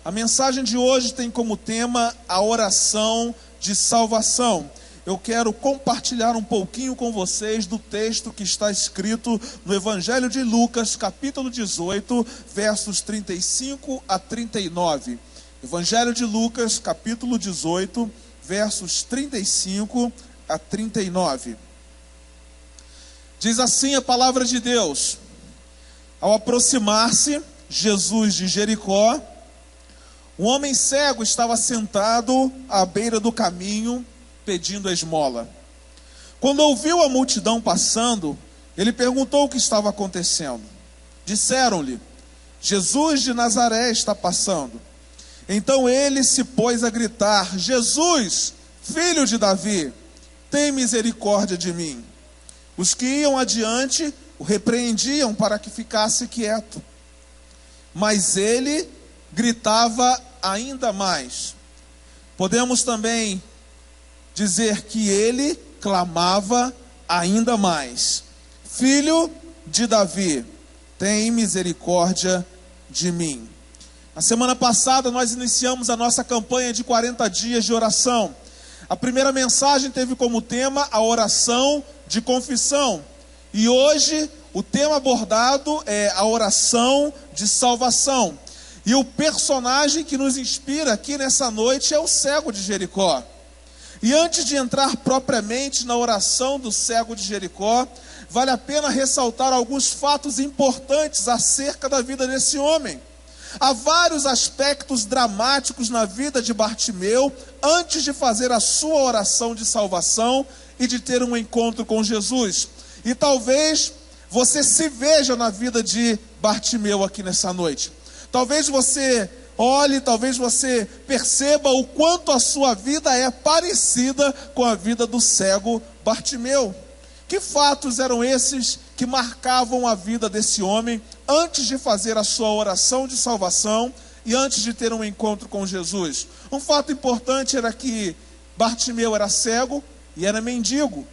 A mensagem de hoje tem como tema a oração de salvação. Eu quero compartilhar um pouquinho com vocês do texto que está escrito no Evangelho de Lucas, capítulo 18, versos 35 a 39. Evangelho de Lucas, capítulo 18, versos 35 a 39. Diz assim a palavra de Deus: Ao aproximar-se Jesus de Jericó, um homem cego estava sentado à beira do caminho, pedindo esmola. Quando ouviu a multidão passando, ele perguntou o que estava acontecendo. Disseram-lhe: Jesus de Nazaré está passando. Então ele se pôs a gritar: Jesus, filho de Davi, tem misericórdia de mim. Os que iam adiante o repreendiam para que ficasse quieto. Mas ele gritava ainda mais. Podemos também dizer que ele clamava ainda mais: Filho de Davi, tem misericórdia de mim. Na semana passada nós iniciamos a nossa campanha de 40 dias de oração. A primeira mensagem teve como tema a oração de confissão. E hoje o tema abordado é a oração de salvação. E o personagem que nos inspira aqui nessa noite é o cego de Jericó. E antes de entrar propriamente na oração do cego de Jericó, vale a pena ressaltar alguns fatos importantes acerca da vida desse homem. Há vários aspectos dramáticos na vida de Bartimeu antes de fazer a sua oração de salvação e de ter um encontro com Jesus. E talvez você se veja na vida de Bartimeu aqui nessa noite. Talvez você olhe, talvez você perceba o quanto a sua vida é parecida com a vida do cego Bartimeu. Que fatos eram esses que marcavam a vida desse homem antes de fazer a sua oração de salvação e antes de ter um encontro com Jesus? Um fato importante era que Bartimeu era cego e era mendigo.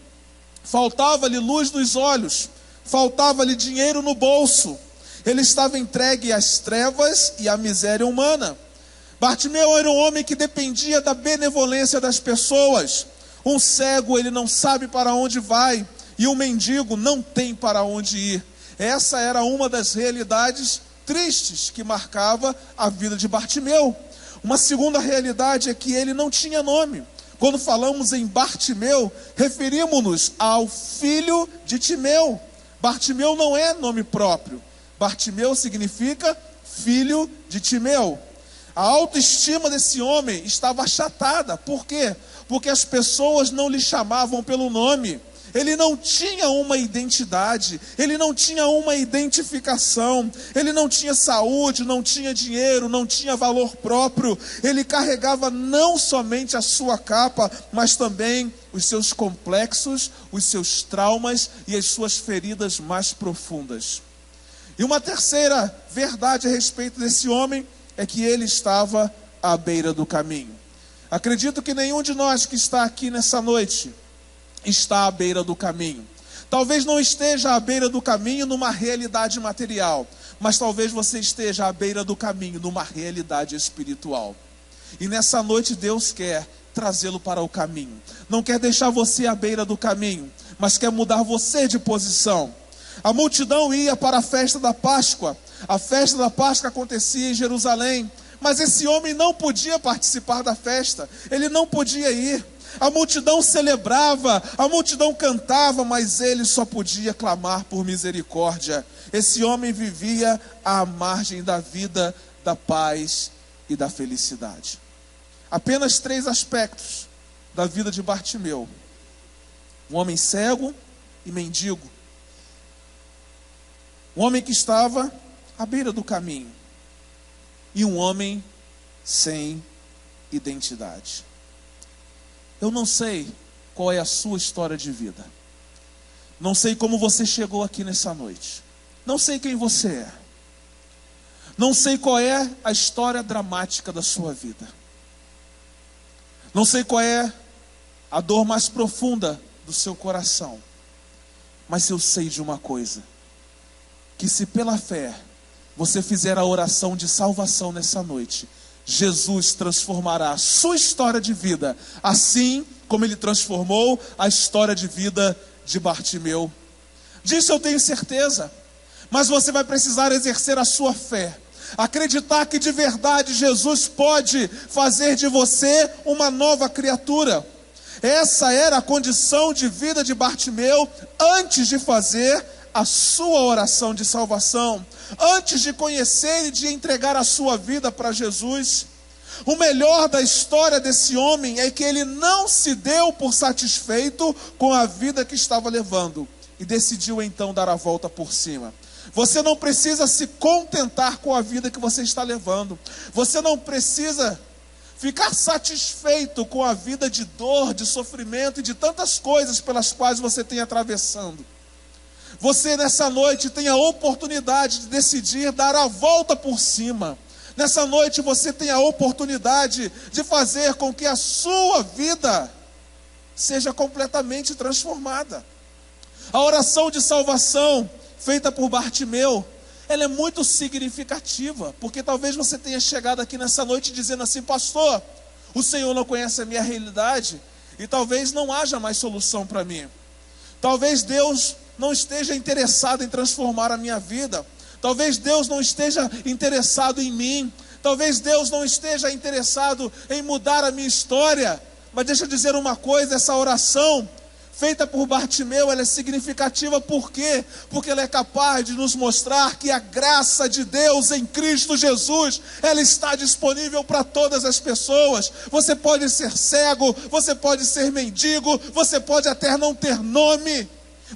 Faltava-lhe luz nos olhos, faltava-lhe dinheiro no bolso. Ele estava entregue às trevas e à miséria humana. Bartimeu era um homem que dependia da benevolência das pessoas. Um cego, ele não sabe para onde vai, e um mendigo não tem para onde ir. Essa era uma das realidades tristes que marcava a vida de Bartimeu. Uma segunda realidade é que ele não tinha nome. Quando falamos em Bartimeu, referimos-nos ao filho de Timeu. Bartimeu não é nome próprio. Bartimeu significa filho de Timeu. A autoestima desse homem estava achatada. Por quê? Porque as pessoas não lhe chamavam pelo nome. Ele não tinha uma identidade, ele não tinha uma identificação, ele não tinha saúde, não tinha dinheiro, não tinha valor próprio. Ele carregava não somente a sua capa, mas também os seus complexos, os seus traumas e as suas feridas mais profundas. E uma terceira verdade a respeito desse homem é que ele estava à beira do caminho. Acredito que nenhum de nós que está aqui nessa noite está à beira do caminho. Talvez não esteja à beira do caminho numa realidade material, mas talvez você esteja à beira do caminho numa realidade espiritual. E nessa noite Deus quer trazê-lo para o caminho. Não quer deixar você à beira do caminho, mas quer mudar você de posição. A multidão ia para a festa da Páscoa. A festa da Páscoa acontecia em Jerusalém, mas esse homem não podia participar da festa, ele não podia ir. A multidão celebrava, a multidão cantava, mas ele só podia clamar por misericórdia. Esse homem vivia à margem da vida, da paz e da felicidade. Apenas 3 aspectos da vida de Bartimeu: um homem cego e mendigo, um homem que estava à beira do caminho e um homem sem identidade. Eu não sei qual é a sua história de vida. Não sei como você chegou aqui nessa noite. Não sei quem você é. Não sei qual é a história dramática da sua vida. Não sei qual é a dor mais profunda do seu coração. Mas eu sei de uma coisa: que se pela fé você fizer a oração de salvação nessa noite, Jesus transformará a sua história de vida, assim como Ele transformou a história de vida de Bartimeu. Disso eu tenho certeza, mas você vai precisar exercer a sua fé, acreditar que de verdade Jesus pode fazer de você uma nova criatura. Essa era a condição de vida de Bartimeu antes de fazer a sua oração de salvação, antes de conhecer e de entregar a sua vida para Jesus. O melhor da história desse homem é que ele não se deu por satisfeito com a vida que estava levando e decidiu então dar a volta por cima. Você não precisa se contentar com a vida que você está levando. Você não precisa ficar satisfeito com a vida de dor, de sofrimento e de tantas coisas pelas quais você tem atravessando. Você nessa noite tem a oportunidade de decidir dar a volta por cima. Nessa noite você tem a oportunidade de fazer com que a sua vida seja completamente transformada. A oração de salvação feita por Bartimeu, ela é muito significativa, porque talvez você tenha chegado aqui nessa noite dizendo assim: pastor, o Senhor não conhece a minha realidade e talvez não haja mais solução para mim. Talvez Deus não esteja interessado em transformar a minha vida. Talvez Deus não esteja interessado em mim. Talvez Deus não esteja interessado em mudar a minha história. Mas deixa eu dizer uma coisa, essa oração feita por Bartimeu, ela é significativa. Por quê? Porque ela é capaz de nos mostrar que a graça de Deus em Cristo Jesus, ela está disponível para todas as pessoas. Você pode ser cego, você pode ser mendigo, você pode até não ter nome,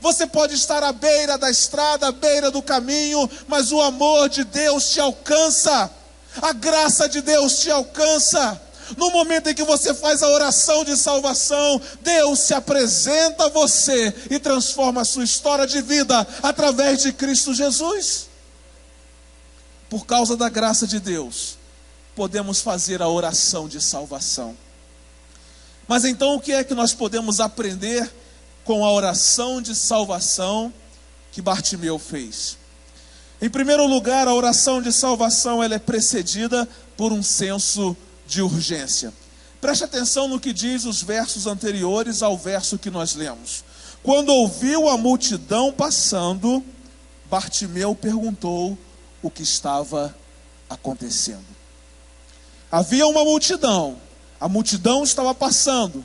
você pode estar à beira da estrada, à beira do caminho, mas o amor de Deus te alcança, a graça de Deus te alcança. No momento em que você faz a oração de salvação, Deus se apresenta a você e transforma a sua história de vida através de Cristo Jesus. Por causa da graça de Deus, podemos fazer a oração de salvação. Mas então o que é que nós podemos aprender com a oração de salvação que Bartimeu fez? Em primeiro lugar, a oração de salvação ela é precedida por um senso de urgência. Preste atenção no que diz os versos anteriores ao verso que nós lemos. Quando ouviu a multidão passando, Bartimeu perguntou o que estava acontecendo. Havia uma multidão, a multidão estava passando,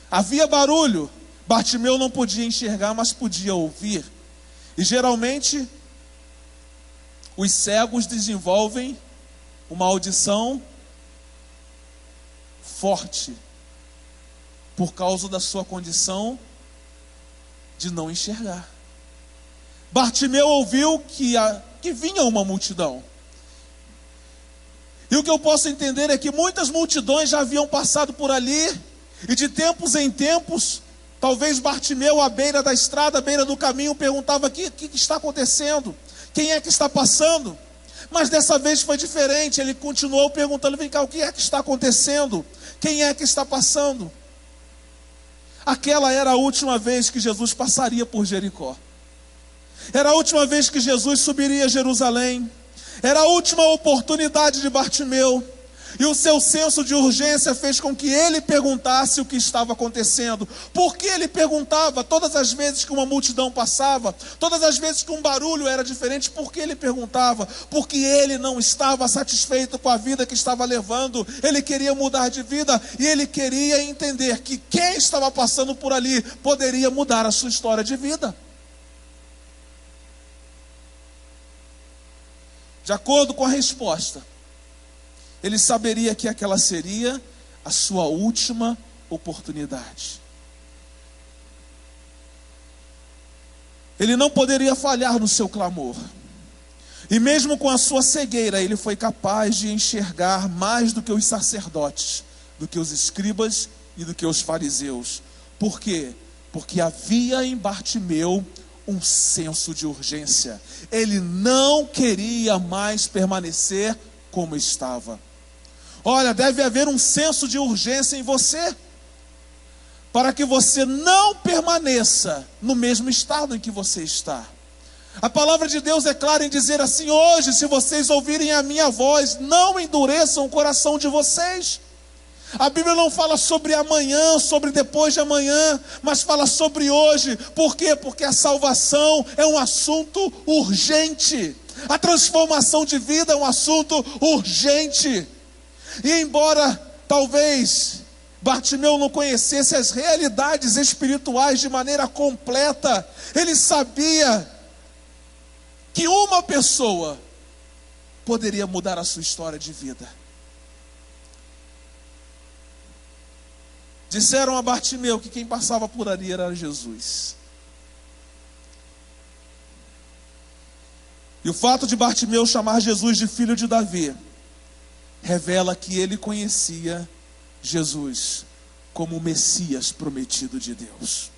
havia barulho. Bartimeu não podia enxergar, mas podia ouvir. E geralmente os cegos desenvolvem uma audição forte por causa da sua condição de não enxergar. Bartimeu ouviu que vinha uma multidão. E o que eu posso entender é que muitas multidões já haviam passado por ali, e de tempos em tempos, talvez Bartimeu, à beira da estrada, à beira do caminho, perguntava: o que está acontecendo? Quem é que está passando? Mas dessa vez foi diferente. Ele continuou perguntando: vem cá, o que é que está acontecendo? Quem é que está passando? Aquela era a última vez que Jesus passaria por Jericó. Era a última vez que Jesus subiria a Jerusalém. Era a última oportunidade de Bartimeu. E o seu senso de urgência fez com que ele perguntasse o que estava acontecendo. Por que ele perguntava? Todas as vezes que uma multidão passava, todas as vezes que um barulho era diferente, por que ele perguntava? Porque ele não estava satisfeito com a vida que estava levando. Ele queria mudar de vida e ele queria entender que quem estava passando por ali poderia mudar a sua história de vida. De acordo com a resposta, ele saberia que aquela seria a sua última oportunidade. Ele não poderia falhar no seu clamor. E mesmo com a sua cegueira, ele foi capaz de enxergar mais do que os sacerdotes, do que os escribas e do que os fariseus. Por quê? Porque havia em Bartimeu um senso de urgência. Ele não queria mais permanecer como estava. Olha, deve haver um senso de urgência em você, para que você não permaneça no mesmo estado em que você está. A palavra de Deus é clara em dizer assim: hoje, se vocês ouvirem a minha voz, não endureçam o coração de vocês. A Bíblia não fala sobre amanhã, sobre depois de amanhã, mas fala sobre hoje. Por quê? Porque a salvação é um assunto urgente. A transformação de vida é um assunto urgente. E embora talvez Bartimeu não conhecesse as realidades espirituais de maneira completa, ele sabia que uma pessoa poderia mudar a sua história de vida. Disseram a Bartimeu que quem passava por ali era Jesus. E o fato de Bartimeu chamar Jesus de filho de Davi revela que ele conhecia Jesus como o Messias prometido de Deus.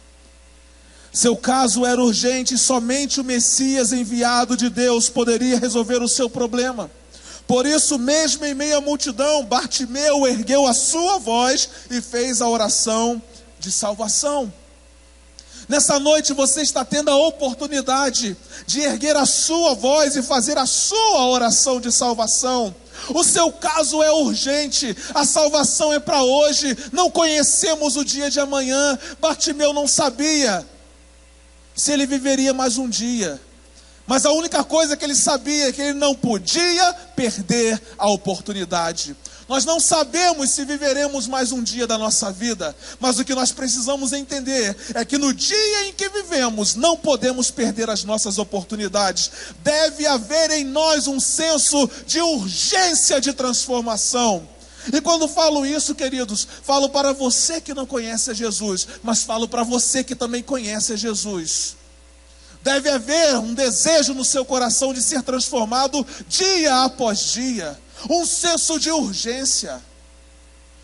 Seu caso era urgente e somente o Messias enviado de Deus poderia resolver o seu problema. Por isso, mesmo em meio à multidão, Bartimeu ergueu a sua voz e fez a oração de salvação. Nessa noite você está tendo a oportunidade de erguer a sua voz e fazer a sua oração de salvação. O seu caso é urgente, a salvação é para hoje. Não conhecemos o dia de amanhã. Bartimeu não sabia se ele viveria mais um dia. Mas a única coisa que ele sabia é que ele não podia perder a oportunidade. Nós não sabemos se viveremos mais um dia da nossa vida, mas o que nós precisamos entender é que no dia em que vivemos, não podemos perder as nossas oportunidades. Deve haver em nós um senso de urgência de transformação. E quando falo isso, queridos, falo para você que não conhece a Jesus, mas falo para você que também conhece a Jesus. Deve haver um desejo no seu coração de ser transformado dia após dia. Um senso de urgência.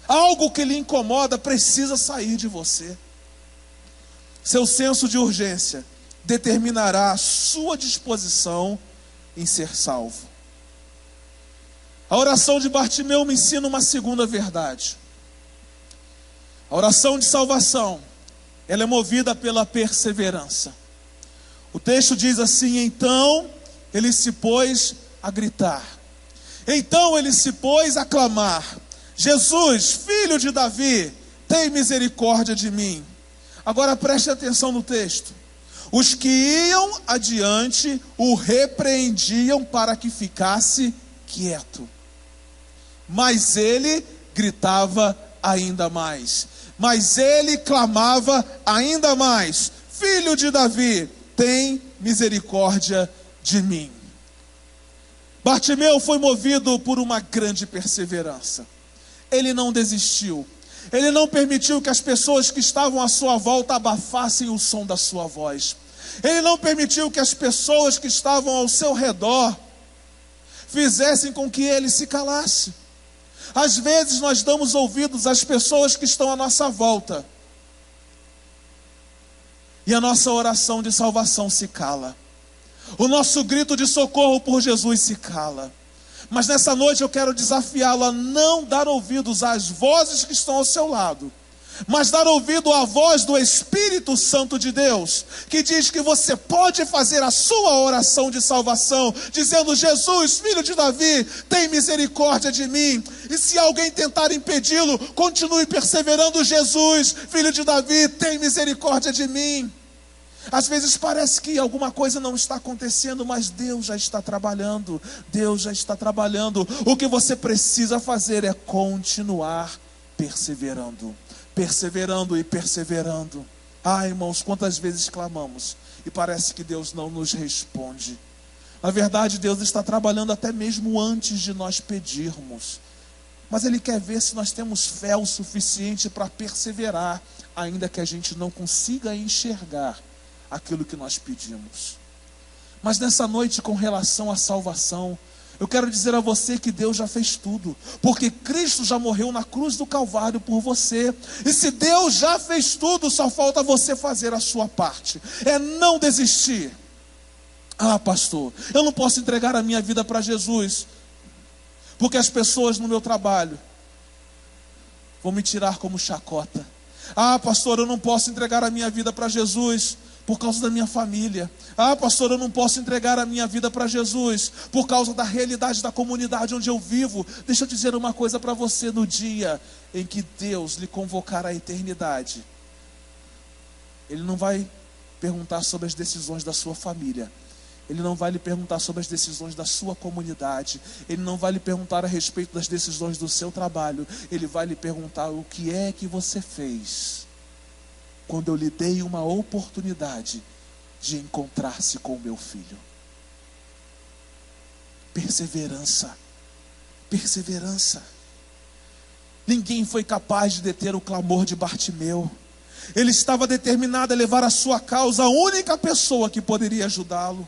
Algo que lhe incomoda precisa sair de você. Seu senso de urgência determinará a sua disposição em ser salvo. A oração de Bartimeu me ensina uma segunda verdade. A oração de salvação, ela é movida pela perseverança. O texto diz assim: então ele se pôs a gritar. Então ele se pôs a clamar: Jesus, filho de Davi, tem misericórdia de mim. Agora preste atenção no texto. Os que iam adiante o repreendiam para que ficasse quieto. Mas ele gritava ainda mais. Mas ele clamava ainda mais: Filho de Davi, tem misericórdia de mim. Bartimeu foi movido por uma grande perseverança. Ele não desistiu. Ele não permitiu que as pessoas que estavam à sua volta abafassem o som da sua voz. Ele não permitiu que as pessoas que estavam ao seu redor fizessem com que ele se calasse. Às vezes nós damos ouvidos às pessoas que estão à nossa volta, e a nossa oração de salvação se cala. O nosso grito de socorro por Jesus se cala. Mas nessa noite eu quero desafiá-lo a não dar ouvidos às vozes que estão ao seu lado, mas dar ouvido à voz do Espírito Santo de Deus, que diz que você pode fazer a sua oração de salvação, dizendo: Jesus, filho de Davi, tem misericórdia de mim. E se alguém tentar impedi-lo, continue perseverando: Jesus, filho de Davi, tem misericórdia de mim. Às vezes parece que alguma coisa não está acontecendo, mas Deus já está trabalhando. Deus já está trabalhando. O que você precisa fazer é continuar perseverando. Perseverando e perseverando. Ah, irmãos, quantas vezes clamamos e parece que Deus não nos responde. Na verdade, Deus está trabalhando até mesmo antes de nós pedirmos. Mas Ele quer ver se nós temos fé o suficiente para perseverar, ainda que a gente não consiga enxergar aquilo que nós pedimos. Mas nessa noite, com relação à salvação, eu quero dizer a você que Deus já fez tudo, porque Cristo já morreu na cruz do Calvário por você. E se Deus já fez tudo, só falta você fazer a sua parte, é não desistir. Ah, pastor, eu não posso entregar a minha vida para Jesus, porque as pessoas no meu trabalho vão me tirar como chacota. Ah, pastor, eu não posso entregar a minha vida para Jesus, por causa da minha família. Ah, pastor, eu não posso entregar a minha vida para Jesus por causa da realidade da comunidade onde eu vivo. Deixa eu dizer uma coisa para você: no dia em que Deus lhe convocar à eternidade, Ele não vai perguntar sobre as decisões da sua família. Ele não vai lhe perguntar sobre as decisões da sua comunidade. Ele não vai lhe perguntar a respeito das decisões do seu trabalho. Ele vai lhe perguntar: o que é que você fez quando eu lhe dei uma oportunidade de encontrar-se com o meu filho? Perseverança. Perseverança. Ninguém foi capaz de deter o clamor de Bartimeu. Ele estava determinado a levar a sua causa, a única pessoa que poderia ajudá-lo.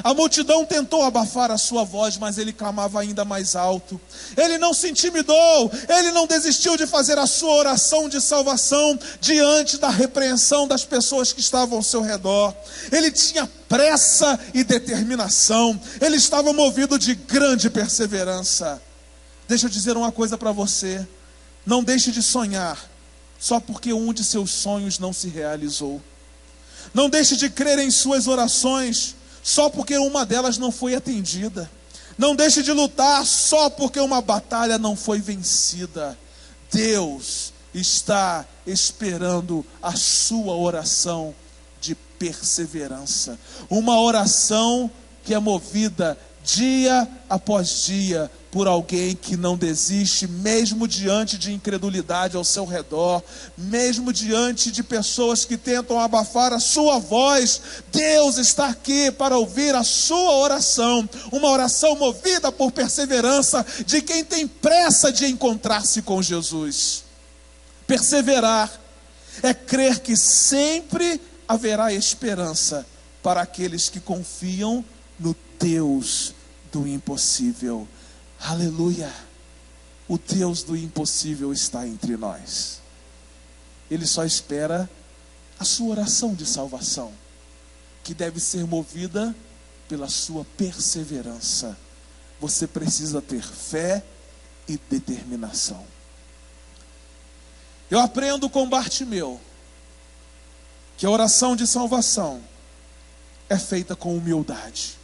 A multidão tentou abafar a sua voz, mas ele clamava ainda mais alto. Ele não se intimidou, ele não desistiu de fazer a sua oração de salvação diante da repreensão das pessoas que estavam ao seu redor. Ele tinha pressa e determinação, ele estava movido de grande perseverança. Deixa eu dizer uma coisa para você: não deixe de sonhar só porque um de seus sonhos não se realizou. Não deixe de crer em suas orações só porque uma delas não foi atendida. Não deixe de lutar só porque uma batalha não foi vencida. Deus está esperando a sua oração de perseverança. Uma oração que é movida dia após dia por alguém que não desiste, mesmo diante de incredulidade ao seu redor, mesmo diante de pessoas que tentam abafar a sua voz. Deus está aqui para ouvir a sua oração, uma oração movida por perseverança de quem tem pressa de encontrar-se com Jesus. Perseverar é crer que sempre haverá esperança para aqueles que confiam no Deus do impossível. Aleluia! O Deus do impossível está entre nós. Ele só espera a sua oração de salvação, que deve ser movida pela sua perseverança. Você precisa ter fé e determinação. Eu aprendo com Bartimeu que a oração de salvação é feita com humildade.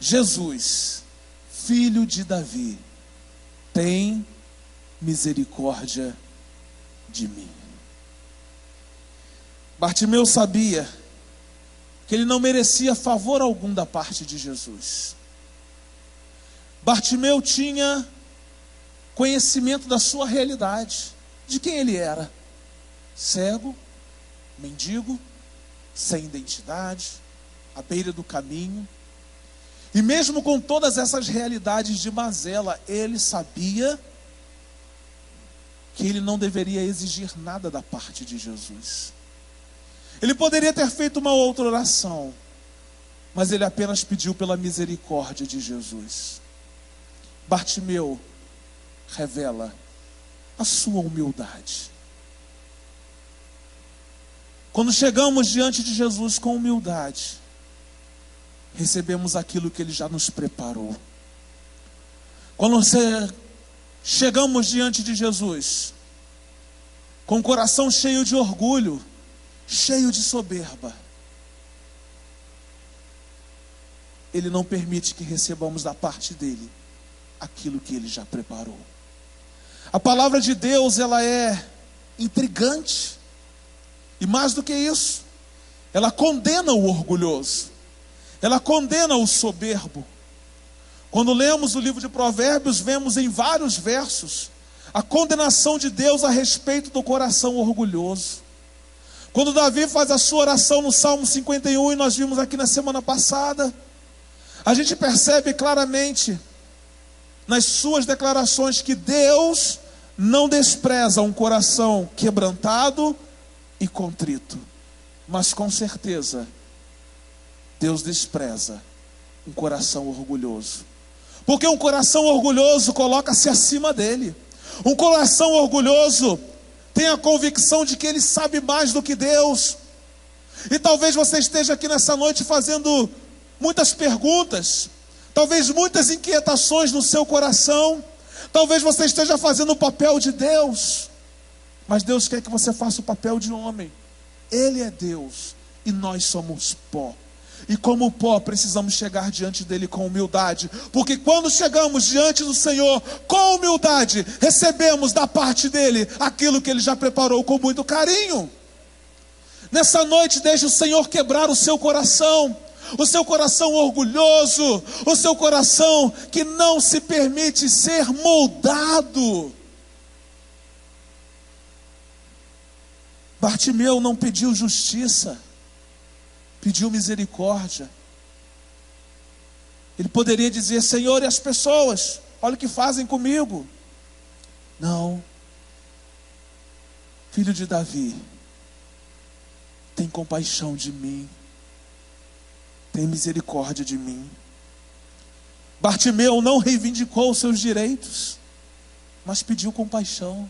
Jesus, filho de Davi, tem misericórdia de mim. Bartimeu sabia que ele não merecia favor algum da parte de Jesus. Bartimeu tinha conhecimento da sua realidade, de quem ele era: cego, mendigo, sem identidade, à beira do caminho. E mesmo com todas essas realidades de mazela, ele sabia que ele não deveria exigir nada da parte de Jesus. Ele poderia ter feito uma outra oração, mas ele apenas pediu pela misericórdia de Jesus. Bartimeu revela a sua humildade. Quando chegamos diante de Jesus com humildade, recebemos aquilo que Ele já nos preparou. Quando chegamos diante de Jesus com o coração cheio de orgulho, cheio de soberba, Ele não permite que recebamos da parte dEle aquilo que Ele já preparou. A palavra de Deus, ela é intrigante, e mais do que isso, ela condena o orgulhoso. Ela condena o soberbo. Quando lemos o livro de Provérbios, vemos em vários versos a condenação de Deus a respeito do coração orgulhoso. Quando Davi faz a sua oração no Salmo 51, e nós vimos aqui na semana passada, a gente percebe claramente nas suas declarações que Deus não despreza um coração quebrantado e contrito, mas com certeza Deus despreza um coração orgulhoso. Porque um coração orgulhoso coloca-se acima dele. Um coração orgulhoso tem a convicção de que ele sabe mais do que Deus. E talvez você esteja aqui nessa noite fazendo muitas perguntas, talvez muitas inquietações no seu coração. Talvez você esteja fazendo o papel de Deus, mas Deus quer que você faça o papel de homem. Ele é Deus e nós somos pó. E como pó, precisamos chegar diante dele com humildade, porque quando chegamos diante do Senhor com humildade, recebemos da parte dele aquilo que ele já preparou com muito carinho. Nessa noite, deixe o Senhor quebrar o seu coração orgulhoso, o seu coração que não se permite ser moldado. Bartimeu não pediu justiça, pediu misericórdia. Ele poderia dizer: Senhor, e as pessoas? Olha o que fazem comigo. Não. Filho de Davi, tem compaixão de mim. Tem misericórdia de mim. Bartimeu não reivindicou os seus direitos, mas pediu compaixão.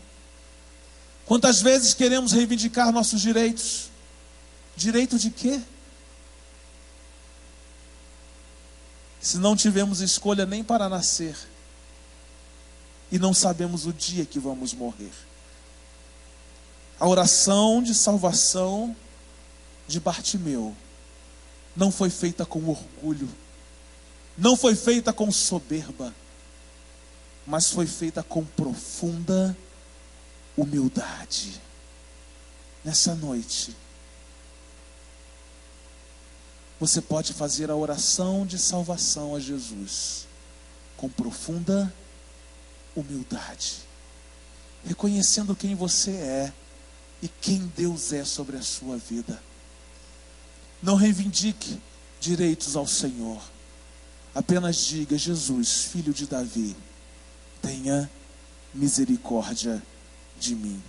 Quantas vezes queremos reivindicar nossos direitos? Direito de quê? Se não tivemos escolha nem para nascer, e não sabemos o dia que vamos morrer. A oração de salvação de Bartimeu não foi feita com orgulho, não foi feita com soberba, mas foi feita com profunda humildade. Nessa noite, você pode fazer a oração de salvação a Jesus com profunda humildade, reconhecendo quem você é e quem Deus é sobre a sua vida. Não reivindique direitos ao Senhor, apenas diga: Jesus, filho de Davi, tenha misericórdia de mim.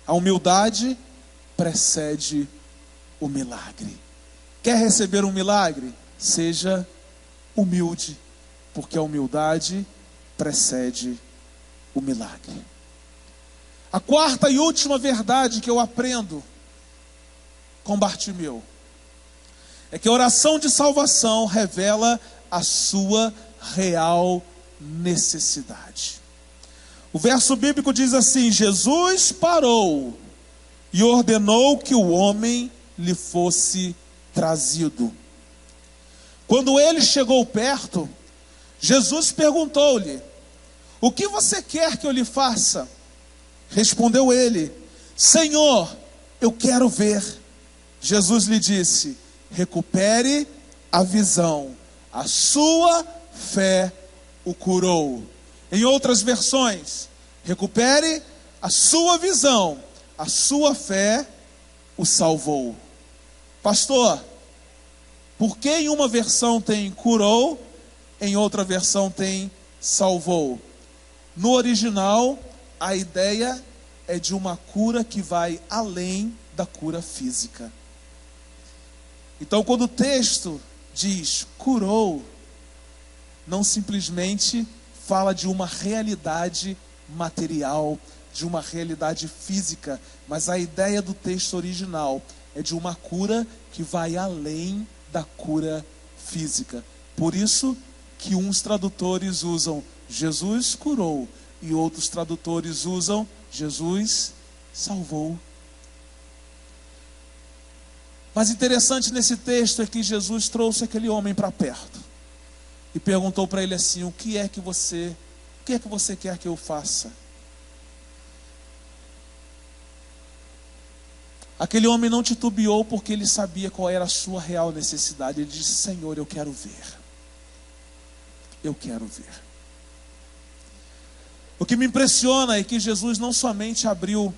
A humildade precede o milagre. Quer receber um milagre? Seja humilde, porque a humildade precede o milagre. A quarta e última verdade que eu aprendo com Bartimeu é que a oração de salvação revela a sua real necessidade. O verso bíblico diz assim: Jesus parou e ordenou que o homem lhe fosse trazido. Quando ele chegou perto, Jesus perguntou-lhe: o que você quer que eu lhe faça? Respondeu ele: Senhor, eu quero ver. Jesus lhe disse: recupere a visão, a sua fé o curou. Em outras versões, recupere a sua visão, a sua fé o salvou. Pastor, por que em uma versão tem curou, em outra versão tem salvou? No original, a ideia é de uma cura que vai além da cura física. Então, quando o texto diz curou, não simplesmente fala de uma realidade material, de uma realidade física, mas a ideia do texto original é de uma cura que vai além da cura física. Por isso que uns tradutores usam Jesus curou e outros tradutores usam Jesus salvou. Mas interessante nesse texto é que Jesus trouxe aquele homem para perto e perguntou para ele assim: o que é que você quer que eu faça? Aquele homem não titubeou, porque ele sabia qual era a sua real necessidade. Ele disse: Senhor, eu quero ver. Eu quero ver. O que me impressiona é que Jesus não somente abriu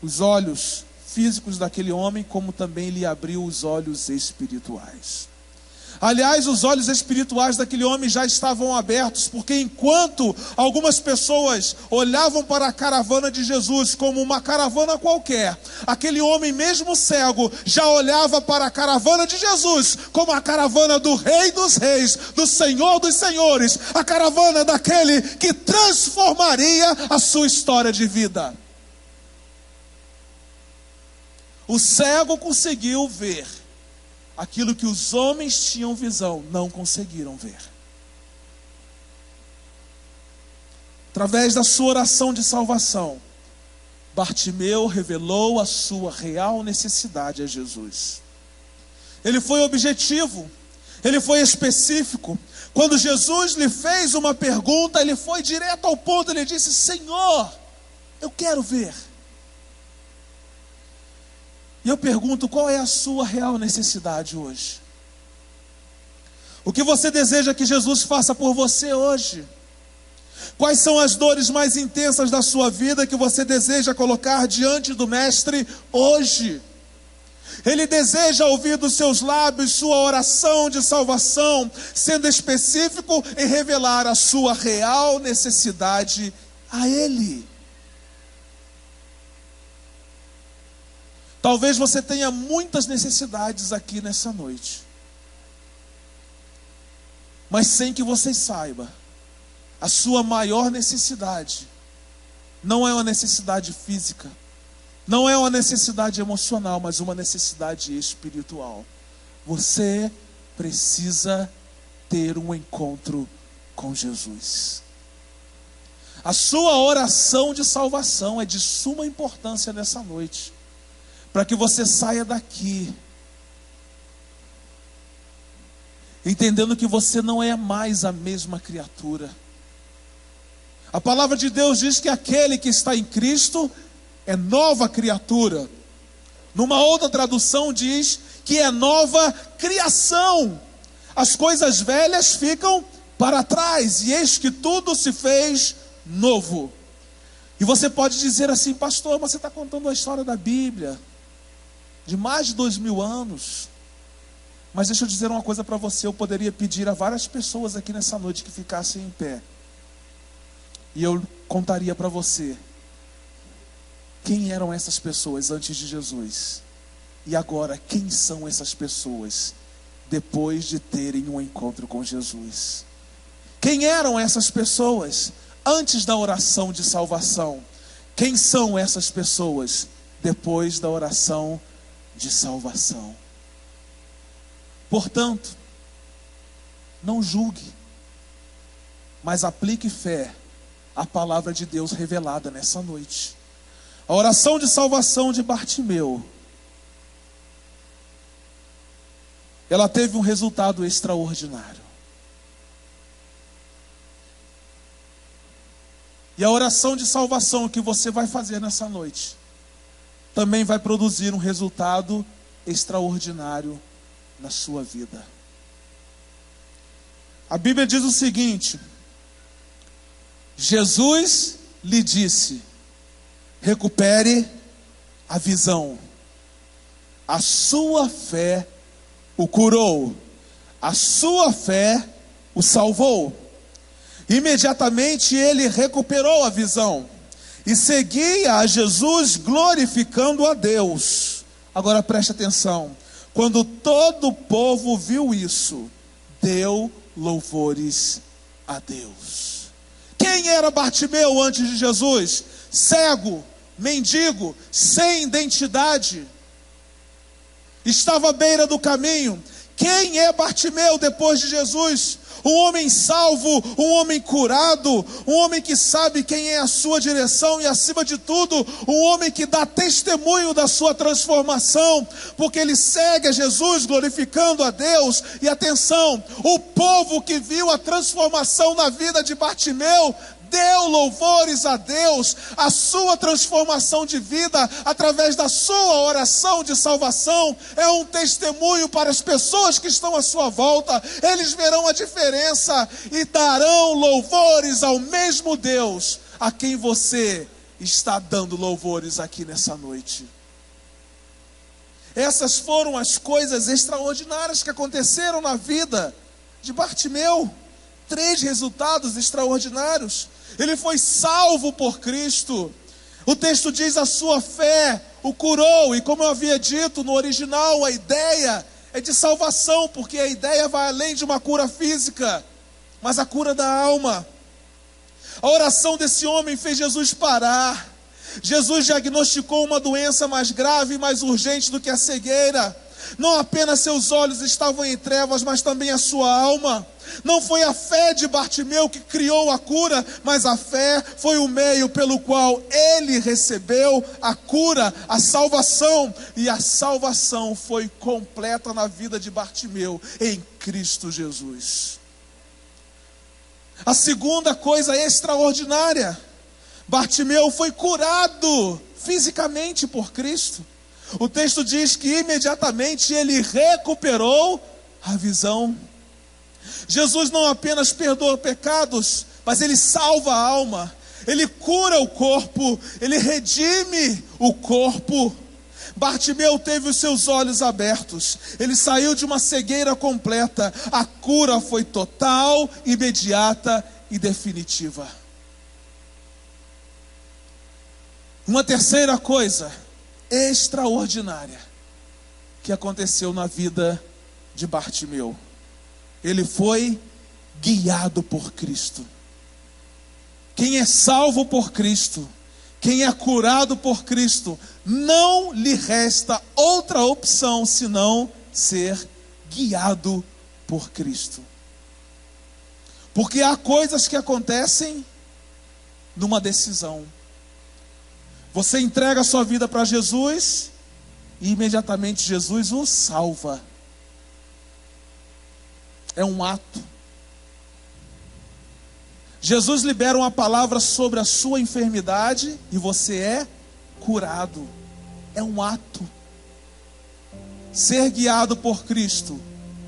os olhos físicos daquele homem, como também lhe abriu os olhos espirituais. Aliás, os olhos espirituais daquele homem já estavam abertos, porque enquanto algumas pessoas olhavam para a caravana de Jesus como uma caravana qualquer, aquele homem, mesmo cego, já olhava para a caravana de Jesus como a caravana do Rei dos Reis, do Senhor dos Senhores, a caravana daquele que transformaria a sua história de vida. O cego conseguiu ver aquilo que os homens tinham visão, não conseguiram ver. Através da sua oração de salvação, Bartimeu revelou a sua real necessidade a Jesus. Ele foi objetivo, ele foi específico. Quando Jesus lhe fez uma pergunta, ele foi direto ao ponto, ele disse: Senhor, eu quero ver. E eu pergunto, qual é a sua real necessidade hoje? O que você deseja que Jesus faça por você hoje? Quais são as dores mais intensas da sua vida que você deseja colocar diante do Mestre hoje? Ele deseja ouvir dos seus lábios sua oração de salvação, sendo específico em revelar a sua real necessidade a Ele. Talvez você tenha muitas necessidades aqui nessa noite, mas sem que você saiba, a sua maior necessidade não é uma necessidade física, não é uma necessidade emocional, mas uma necessidade espiritual. Você precisa ter um encontro com Jesus. A sua oração de salvação é de suma importância nessa noite, para que você saia daqui entendendo que você não é mais a mesma criatura. A palavra de Deus diz que aquele que está em Cristo é nova criatura. Numa outra tradução diz que é nova criação. As coisas velhas ficam para trás, e eis que tudo se fez novo. E você pode dizer assim: pastor, mas você está contando a história da Bíblia, de mais de 2000 anos. Mas deixa eu dizer uma coisa para você. Eu poderia pedir a várias pessoas aqui nessa noite que ficassem em pé, e eu contaria para você quem eram essas pessoas antes de Jesus, e agora quem são essas pessoas depois de terem um encontro com Jesus. Quem eram essas pessoas antes da oração de salvação? Quem são essas pessoas depois da oração de salvação? Portanto, não julgue, mas aplique fé à palavra de Deus revelada nessa noite. A oração de salvação de Bartimeu, ela teve um resultado extraordinário. E a oração de salvação que você vai fazer nessa noite também vai produzir um resultado extraordinário na sua vida. A Bíblia diz o seguinte: Jesus lhe disse: recupere a visão. A sua fé o curou. A sua fé o salvou. Imediatamente ele recuperou a visão e seguia a Jesus, glorificando a Deus. Agora preste atenção. Quando todo o povo viu isso, deu louvores a Deus. Quem era Bartimeu antes de Jesus? Cego, mendigo, sem identidade. Estava à beira do caminho. Quem é Bartimeu depois de Jesus? Um homem salvo, um homem curado, um homem que sabe quem é a sua direção e, acima de tudo, um homem que dá testemunho da sua transformação, porque ele segue a Jesus glorificando a Deus. E atenção, o povo que viu a transformação na vida de Bartimeu deu louvores a Deus. A sua transformação de vida através da sua oração de salvação é um testemunho para as pessoas que estão à sua volta. Eles verão a diferença e darão louvores ao mesmo Deus a quem você está dando louvores aqui nessa noite. Essas foram as coisas extraordinárias que aconteceram na vida de Bartimeu. 3 resultados extraordinários. Ele foi salvo por Cristo. O texto diz: a sua fé o curou. E como eu havia dito no original, a ideia é de salvação, porque a ideia vai além de uma cura física, mas a cura da alma. A oração desse homem fez Jesus parar. Jesus diagnosticou uma doença mais grave e mais urgente do que a cegueira. Não apenas seus olhos estavam em trevas, mas também a sua alma. Não foi a fé de Bartimeu que criou a cura, mas a fé foi o meio pelo qual ele recebeu a cura, a salvação. E a salvação foi completa na vida de Bartimeu em Cristo Jesus. A segunda coisa extraordinária: Bartimeu foi curado fisicamente por Cristo. O texto diz que imediatamente ele recuperou a visão. Jesus não apenas perdoa pecados, mas ele salva a alma, ele cura o corpo, ele redime o corpo. Bartimeu teve os seus olhos abertos, ele saiu de uma cegueira completa. A cura foi total, imediata e definitiva. Uma terceira coisa extraordinária que aconteceu na vida de Bartimeu: ele foi guiado por Cristo. Quem é salvo por Cristo, quem é curado por Cristo, não lhe resta outra opção senão ser guiado por Cristo. Porque há coisas que acontecem numa decisão. Você entrega a sua vida para Jesus e imediatamente Jesus o salva. É um ato. Jesus libera uma palavra sobre a sua enfermidade e você é curado. É um ato. Ser guiado por Cristo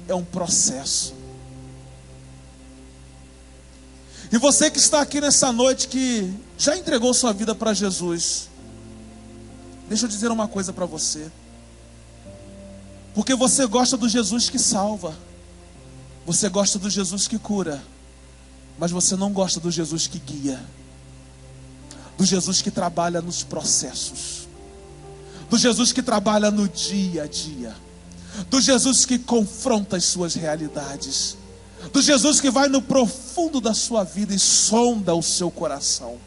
é um processo. E você que está aqui nessa noite, que já entregou sua vida para Jesus, deixa eu dizer uma coisa para você. Porque você gosta do Jesus que salva, você gosta do Jesus que cura, mas você não gosta do Jesus que guia, do Jesus que trabalha nos processos, do Jesus que trabalha no dia a dia, do Jesus que confronta as suas realidades, do Jesus que vai no profundo da sua vida e sonda o seu coração.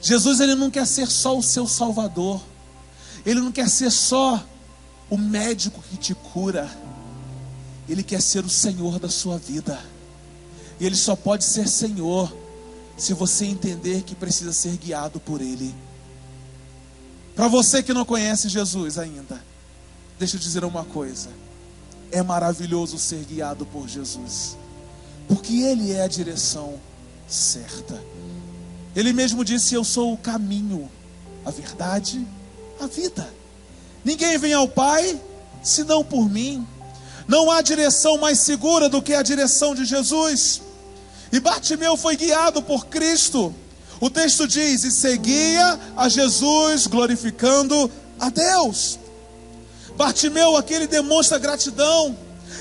Jesus, ele não quer ser só o seu salvador, ele não quer ser só o médico que te cura, ele quer ser o Senhor da sua vida. E ele só pode ser Senhor se você entender que precisa ser guiado por ele. Para você que não conhece Jesus ainda, deixa eu dizer uma coisa: é maravilhoso ser guiado por Jesus, porque ele é a direção certa. Ele mesmo disse: eu sou o caminho, a verdade, a vida. Ninguém vem ao Pai senão por mim. Não há direção mais segura do que a direção de Jesus. E Bartimeu foi guiado por Cristo. O texto diz: e seguia a Jesus, glorificando a Deus. Bartimeu aqui, ele demonstra gratidão,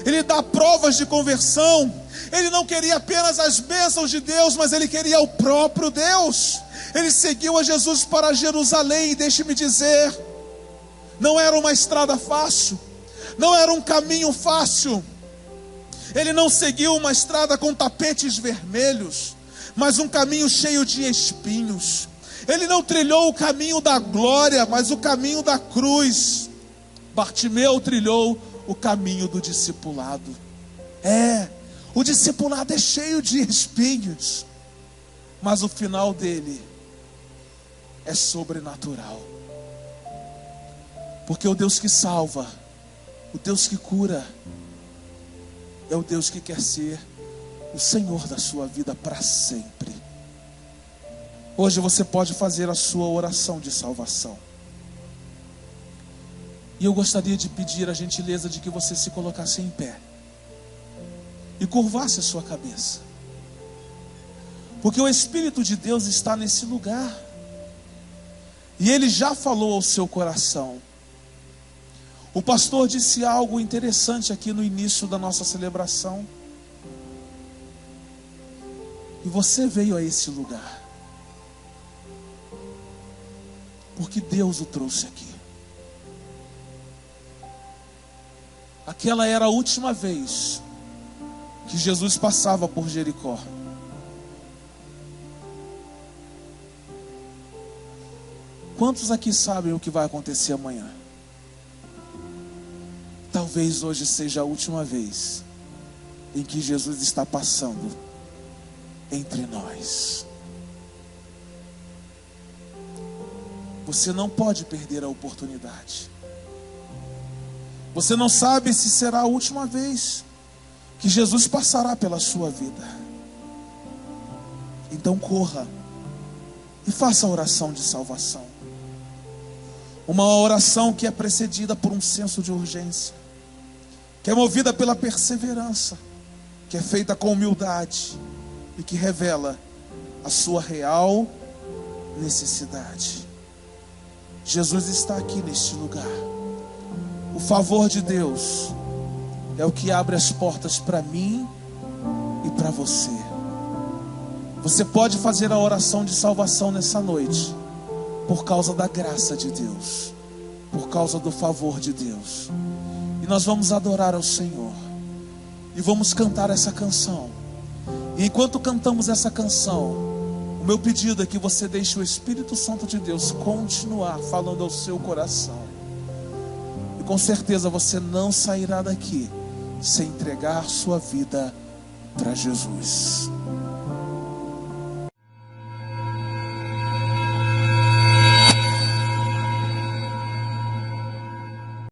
ele dá provas de conversão. Ele não queria apenas as bênçãos de Deus, mas ele queria o próprio Deus. Ele seguiu a Jesus para Jerusalém, e deixe-me dizer, não era uma estrada fácil, não era um caminho fácil. Ele não seguiu uma estrada com tapetes vermelhos, mas um caminho cheio de espinhos. Ele não trilhou o caminho da glória, mas o caminho da cruz. Bartimeu trilhou o caminho do discipulado. O discipulado é cheio de espinhos, mas o final dele é sobrenatural. Porque o Deus que salva, o Deus que cura, é o Deus que quer ser o Senhor da sua vida para sempre. Hoje você pode fazer a sua oração de salvação. E eu gostaria de pedir a gentileza de que você se colocasse em pé e curvasse a sua cabeça, porque o Espírito de Deus está nesse lugar, e Ele já falou ao seu coração. O pastor disse algo interessante aqui no início da nossa celebração, e você veio a esse lugar porque Deus o trouxe aqui. Aquela era a última vez que Jesus passava por Jericó. Quantos aqui sabem o que vai acontecer amanhã? talvez hoje seja a última vez em que Jesus está passando entre nós. Você não pode perder a oportunidade. Você não sabe se será a última vez que Jesus passará pela sua vida. Então corra e faça a oração de salvação. Uma oração que é precedida por um senso de urgência, que é movida pela perseverança, que é feita com humildade e que revela a sua real necessidade. Jesus está aqui neste lugar. O favor de Deus é o que abre as portas para mim e para você. Você pode fazer a oração de salvação nessa noite, por causa da graça de Deus, por causa do favor de Deus. E nós vamos adorar ao Senhor, e vamos cantar essa canção. E enquanto cantamos essa canção, o meu pedido é que você deixe o Espírito Santo de Deus continuar falando ao seu coração. E com certeza você não sairá daqui sem entregar sua vida para Jesus.